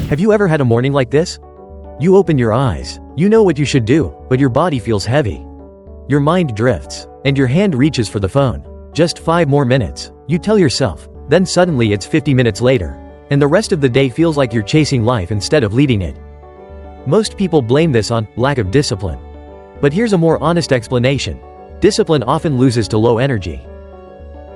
Have you ever had a morning like this? You open your eyes, you know what you should do, but your body feels heavy. Your mind drifts, and your hand reaches for the phone. Just 5 more minutes, you tell yourself. Then suddenly it's 50 minutes later, and the rest of the day feels like you're chasing life instead of leading it. Most people blame this on lack of discipline. But here's a more honest explanation. Discipline often loses to low energy.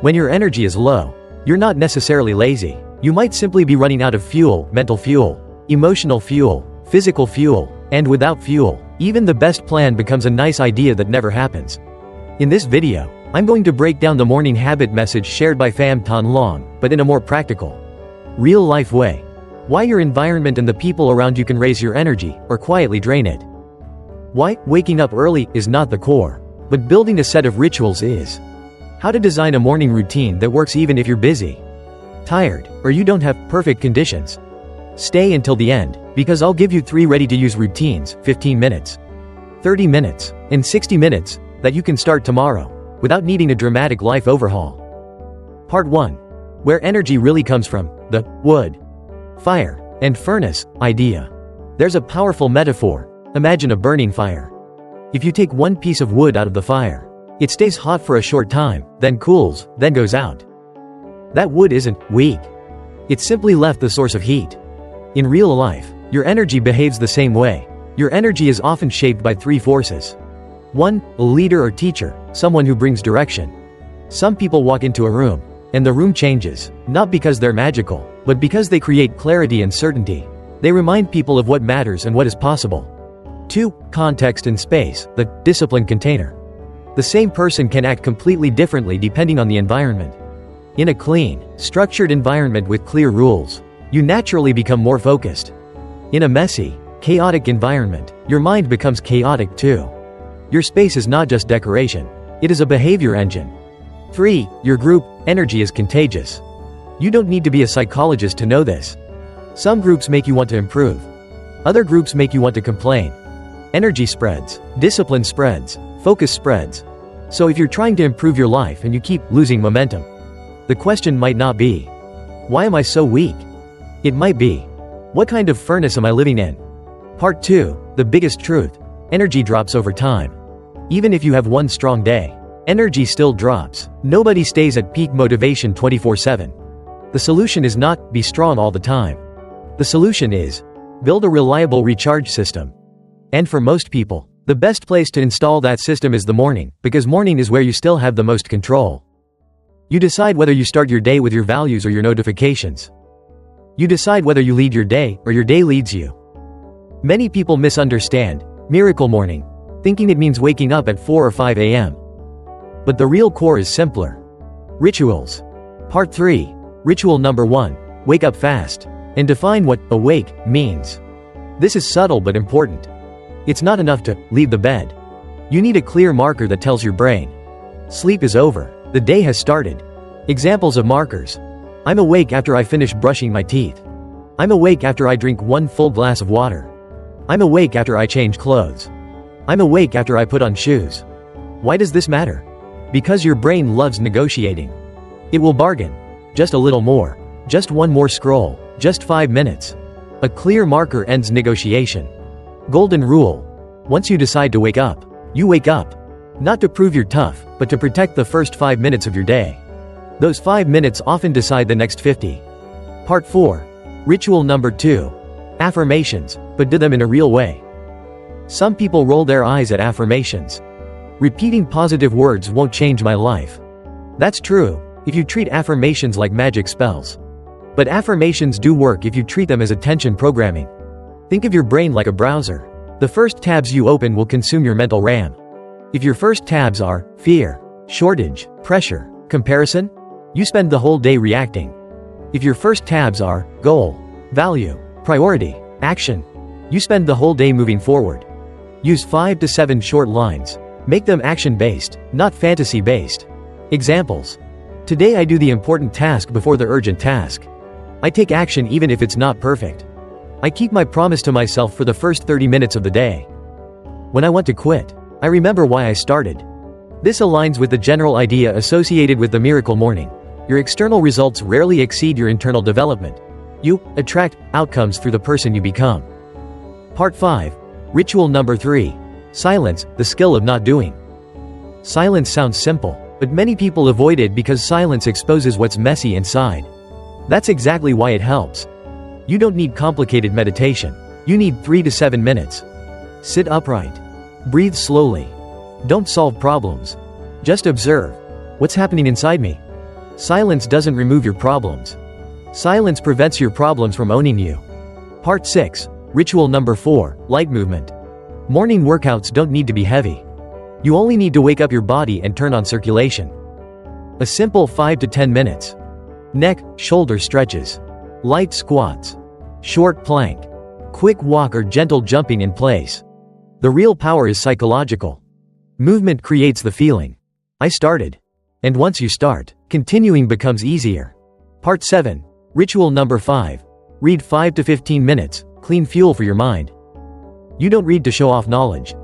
When your energy is low, you're not necessarily lazy. You might simply be running out of fuel, mental fuel, emotional fuel, physical fuel, and without fuel, even the best plan becomes a nice idea that never happens. In this video, I'm going to break down the morning habit message shared by Pham Thanh Long, but in a more practical, real-life way. Why your environment and the people around you can raise your energy, or quietly drain it. Why waking up early is not the core, but building a set of rituals is. How to design a morning routine that works even if you're busy, tired, or you don't have perfect conditions. Stay until the end, because I'll give you 3 ready-to-use routines, 15 minutes, 30 minutes, and 60 minutes, that you can start tomorrow, without needing a dramatic life overhaul. Part 1. Where energy really comes from, the wood, fire, and furnace idea. There's a powerful metaphor. Imagine a burning fire. If you take one piece of wood out of the fire, it stays hot for a short time, then cools, then goes out. That wood isn't weak. It's simply left the source of heat. In real life, your energy behaves the same way. Your energy is often shaped by 3 forces. 1. A leader or teacher, someone who brings direction. Some people walk into a room, and the room changes, not because they're magical, but because they create clarity and certainty. They remind people of what matters and what is possible. 2. Context and space, the discipline container. The same person can act completely differently depending on the environment. In a clean, structured environment with clear rules, you naturally become more focused. In a messy, chaotic environment, your mind becomes chaotic too. Your space is not just decoration, it is a behavior engine. 3. Your group energy is contagious. You don't need to be a psychologist to know this. Some groups make you want to improve. Other groups make you want to complain. Energy spreads, discipline spreads, focus spreads. So if you're trying to improve your life and you keep losing momentum, the question might not be, why am I so weak? It might be, what kind of furnace am I living in? Part 2, the biggest truth. Energy drops over time. Even if you have one strong day, energy still drops. Nobody stays at peak motivation 24/7. The solution is not be strong all the time. The solution is build a reliable recharge system. And for most people, the best place to install that system is the morning, because morning is where you still have the most control. You decide whether you start your day with your values or your notifications. You decide whether you lead your day or your day leads you. Many people misunderstand miracle morning, thinking it means waking up at 4 or 5 a.m. But the real core is simpler. Rituals. Part 3. Ritual number 1. Wake up fast. And define what awake means. This is subtle but important. It's not enough to leave the bed. You need a clear marker that tells your brain, sleep is over, the day has started. Examples of markers. I'm awake after I finish brushing my teeth. I'm awake after I drink 1 full glass of water. I'm awake after I change clothes. I'm awake after I put on shoes. Why does this matter? Because your brain loves negotiating. It will bargain. Just a little more. Just 1 more scroll. Just 5 minutes. A clear marker ends negotiation. Golden rule. Once you decide to wake up, you wake up. Not to prove you're tough, but to protect the first 5 minutes of your day. Those 5 minutes often decide the next 50. Part 4. Ritual number 2. Affirmations, but do them in a real way. Some people roll their eyes at affirmations. Repeating positive words won't change my life. That's true, if you treat affirmations like magic spells. But affirmations do work if you treat them as attention programming. Think of your brain like a browser. The first tabs you open will consume your mental RAM. If your first tabs are fear, shortage, pressure, comparison, you spend the whole day reacting. If your first tabs are goal, value, priority, action, you spend the whole day moving forward. Use 5 to 7 short lines. Make them action-based, not fantasy-based. Examples. Today I do the important task before the urgent task. I take action even if it's not perfect. I keep my promise to myself for the first 30 minutes of the day. When I want to quit, I remember why I started. This aligns with the general idea associated with the miracle morning. Your external results rarely exceed your internal development. You attract outcomes through the person you become. Part 5. Ritual number 3. Silence, the skill of not doing. Silence sounds simple, but many people avoid it because silence exposes what's messy inside. That's exactly why it helps. You don't need complicated meditation. You need 3 to 7 minutes. Sit upright. Breathe slowly. Don't solve problems. Just observe. What's happening inside me? Silence doesn't remove your problems. Silence prevents your problems from owning you. Part 6. Ritual number 4. Light movement. Morning workouts don't need to be heavy. You only need to wake up your body and turn on circulation. A simple 5 to 10 minutes. Neck, shoulder stretches. Light squats. Short plank. Quick walk or gentle jumping in place. The real power is psychological. Movement creates the feeling. I started. And once you start, continuing becomes easier. Part 7. Ritual number 5. Read 5 to 15 minutes, clean fuel for your mind. You don't read to show off knowledge.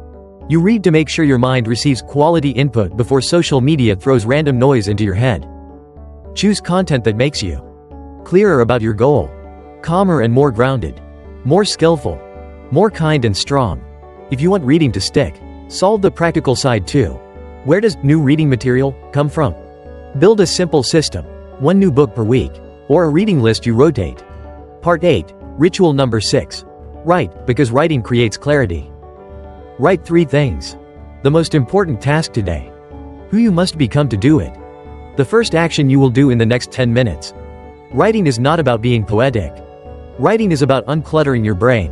You read to make sure your mind receives quality input before social media throws random noise into your head. Choose content that makes you clearer about your goal, calmer and more grounded, more skillful, more kind and strong. If you want reading to stick, solve the practical side too. Where does new reading material come from? Build a simple system, 1 new book per week, or a reading list you rotate. Part 8. Ritual number 6. Write, because writing creates clarity. Write 3 things. The most important task today. Who you must become to do it. The first action you will do in the next 10 minutes. Writing is not about being poetic. Writing is about uncluttering your brain.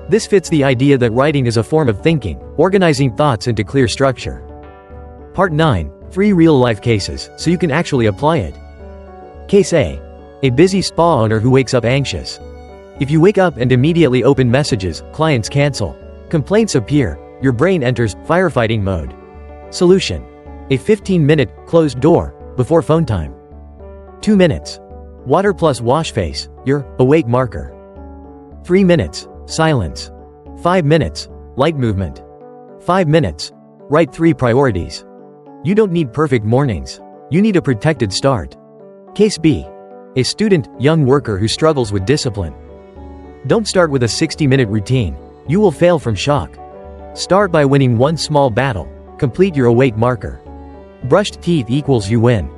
This fits the idea that writing is a form of thinking, organizing thoughts into clear structure. Part 9. 3 real-life cases, so you can actually apply it. Case A. A busy spa owner who wakes up anxious. If you wake up and immediately open messages, clients cancel. Complaints appear, your brain enters firefighting mode. Solution. A 15-minute, closed door, before phone time. 2 minutes. Water plus wash face, your awake marker. 3 minutes. Silence. 5 minutes. Light movement. 5 minutes. Write 3 priorities. You don't need perfect mornings. You need a protected start. Case B. A student, young worker who struggles with discipline. Don't start with a 60-minute routine. You will fail from shock. Start by winning 1 small battle. Complete your awake marker. Brushed teeth equals you win.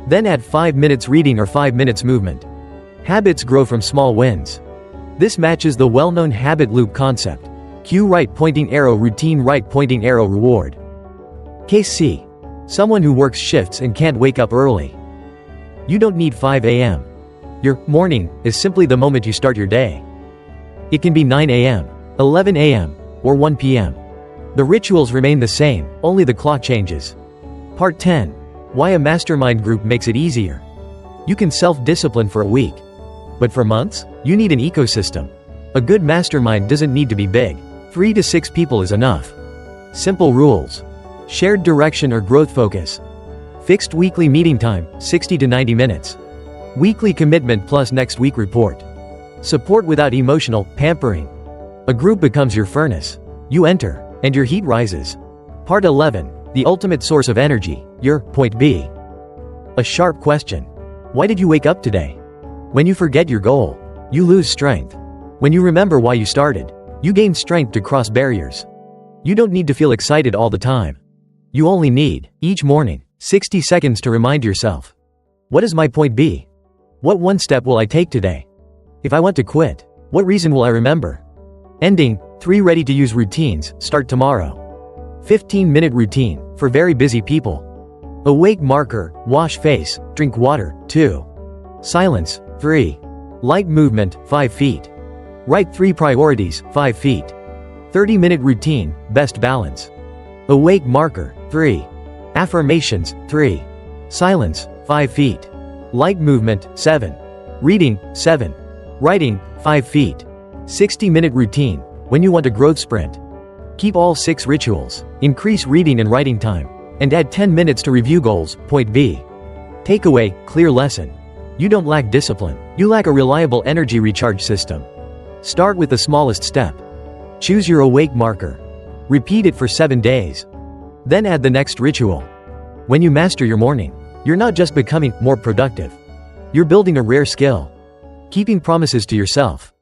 Then add 5 minutes reading or 5 minutes movement. Habits grow from small wins. This matches the well-known habit loop concept. Cue right pointing arrow routine right pointing arrow reward. Case C. Someone who works shifts and can't wake up early. You don't need 5 a.m. Your morning is simply the moment you start your day. It can be 9 a.m., 11 a.m., or 1 p.m. The rituals remain the same, only the clock changes. Part 10. Why a mastermind group makes it easier. You can self-discipline for a week. But for months, you need an ecosystem. A good mastermind doesn't need to be big. 3 to 6 people is enough. Simple rules. Shared direction or growth focus. Fixed weekly meeting time, 60 to 90 minutes. Weekly commitment plus next week report. Support without emotional pampering. A group becomes your furnace. You enter, and your heat rises. Part 11. The ultimate source of energy, your point B. A sharp question. Why did you wake up today? When you forget your goal, you lose strength. When you remember why you started, you gain strength to cross barriers. You don't need to feel excited all the time. You only need, each morning, 60 seconds to remind yourself. What is my point B? What 1 step will I take today? If I want to quit, what reason will I remember? Ending. 3 ready-to-use routines, start tomorrow. 15-minute routine, for very busy people. Awake marker, wash face, drink water, 2. Silence, 3. Light movement, 5 feet. Write 3 priorities, 5 feet. 30-minute routine, best balance. Awake marker, 3. Affirmations, 3. Silence, 5 feet. Light movement, 7. Reading, 7. Writing, 5 feet. 60-minute routine, when you want a growth sprint. Keep all 6 rituals, increase reading and writing time, and add 10 minutes to review goals, point B. Takeaway, clear lesson. You don't lack discipline, you lack a reliable energy recharge system. Start with the smallest step. Choose your awake marker. Repeat it for 7 days. Then add the next ritual. When you master your morning, you're not just becoming more productive. You're building a rare skill. Keeping promises to yourself.